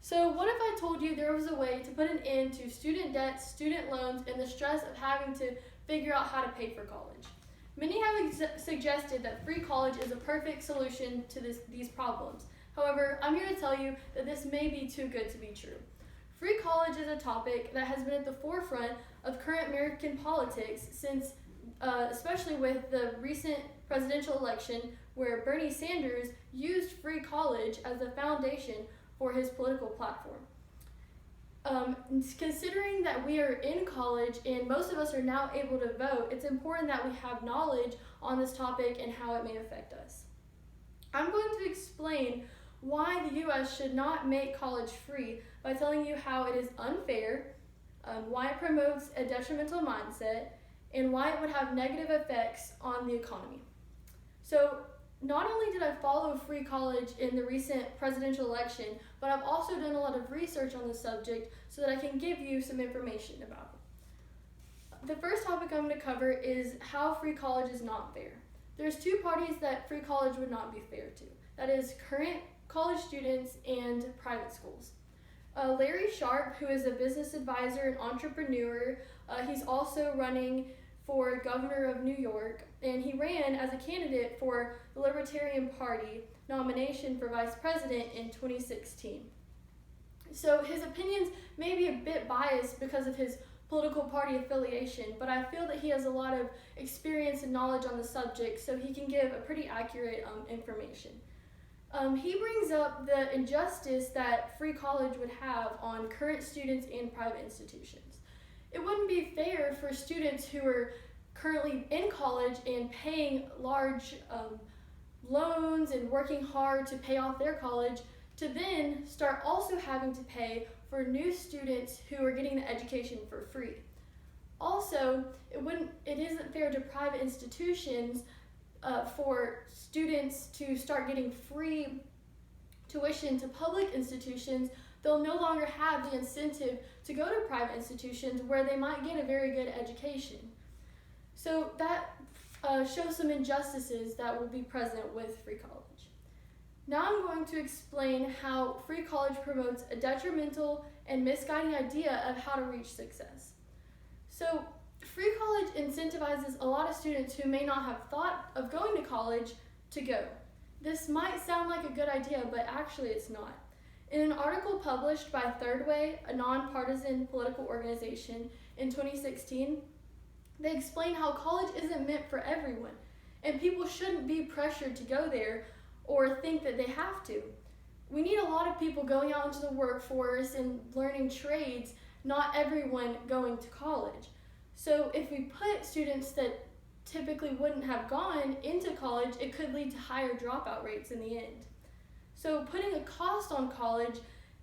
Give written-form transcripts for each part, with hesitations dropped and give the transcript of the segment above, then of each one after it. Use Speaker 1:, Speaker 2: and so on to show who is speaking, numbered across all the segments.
Speaker 1: So what if I told you there was a way to put an end to student debt, student loans, and the stress of having to figure out how to pay for college? Many have suggested that free college is a perfect solution to these problems. However, I'm here to tell you that this may be too good to be true. Free college is a topic that has been at the forefront of current American politics since, especially with the recent presidential election where Bernie Sanders used free college as the foundation for his political platform. Considering that we are in college and most of us are now able to vote, it's important that we have knowledge on this topic and how it may affect us. I'm going to explain why the U.S. should not make college free by telling you how it is unfair, why it promotes a detrimental mindset, and why it would have negative effects on the economy. So, not only did I follow free college in the recent presidential election, but I've also done a lot of research on the subject so that I can give you some information about it. The first topic I'm going to cover is how free college is not fair. There's two parties that free college would not be fair to. That is current college students and private schools. Larry Sharp, who is a business advisor and entrepreneur, he's also running for governor of New York, and he ran as a candidate for the Libertarian Party nomination for vice president in 2016. So his opinions may be a bit biased because of his political party affiliation, but I feel that he has a lot of experience and knowledge on the subject, so he can give a pretty accurate information. He brings up the injustice that free college would have on current students and private institutions. It wouldn't be fair for students who are currently in college and paying large loans and working hard to pay off their college to then start also having to pay for new students who are getting the education for free. Also, it isn't fair to private institutions for students to start getting free tuition to public institutions. They'll no longer have the incentive to go to private institutions where they might get a very good education. So that shows some injustices that will be present with free college. Now I'm going to explain how free college promotes a detrimental and misguiding idea of how to reach success. So free college incentivizes a lot of students who may not have thought of going to college to go. This might sound like a good idea, but actually it's not. In an article published by Third Way, a nonpartisan political organization, in 2016, they explain how college isn't meant for everyone, and people shouldn't be pressured to go there or think that they have to. We need a lot of people going out into the workforce and learning trades, not everyone going to college. So if we put students that typically wouldn't have gone into college, it could lead to higher dropout rates in the end. So putting a cost on college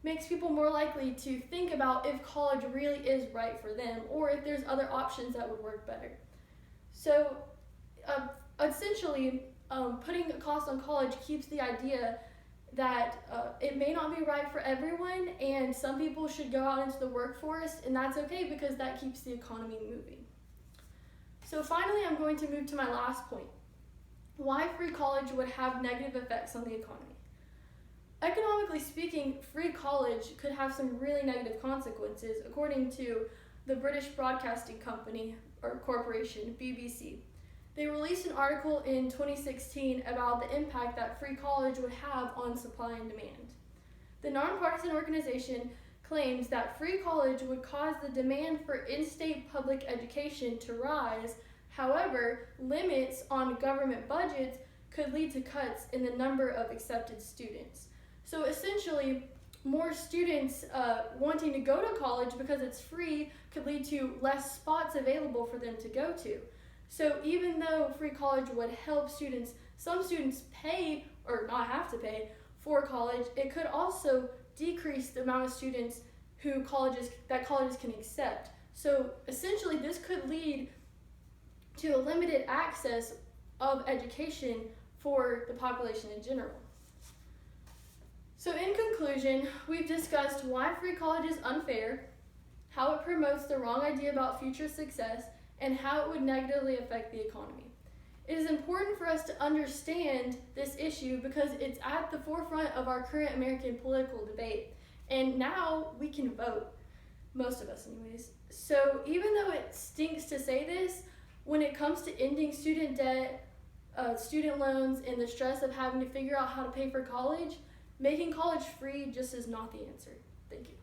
Speaker 1: makes people more likely to think about if college really is right for them or if there's other options that would work better. So essentially, putting a cost on college keeps the idea that it may not be right for everyone and some people should go out into the workforce, and that's okay because that keeps the economy moving. So finally, I'm going to move to my last point. Why free college would have negative effects on the economy. Economically speaking, free college could have some really negative consequences, according to the British Broadcasting Company or Corporation, BBC. They released an article in 2016 about the impact that free college would have on supply and demand. The nonpartisan organization claims that free college would cause the demand for in-state public education to rise. However, limits on government budgets could lead to cuts in the number of accepted students. So essentially, more students wanting to go to college because it's free could lead to less spots available for them to go to. So even though free college would help students, some students pay or not have to pay for college, it could also decrease the amount of students who colleges can accept. So essentially, this could lead to a limited access of education for the population in general. So in conclusion, we've discussed why free college is unfair, how it promotes the wrong idea about future success, and how it would negatively affect the economy. It is important for us to understand this issue because it's at the forefront of our current American political debate, And now we can vote, most of us anyways. So even though it stinks to say this, when it comes to ending student debt, student loans, and the stress of having to figure out how to pay for college, making college free just is not the answer. Thank you.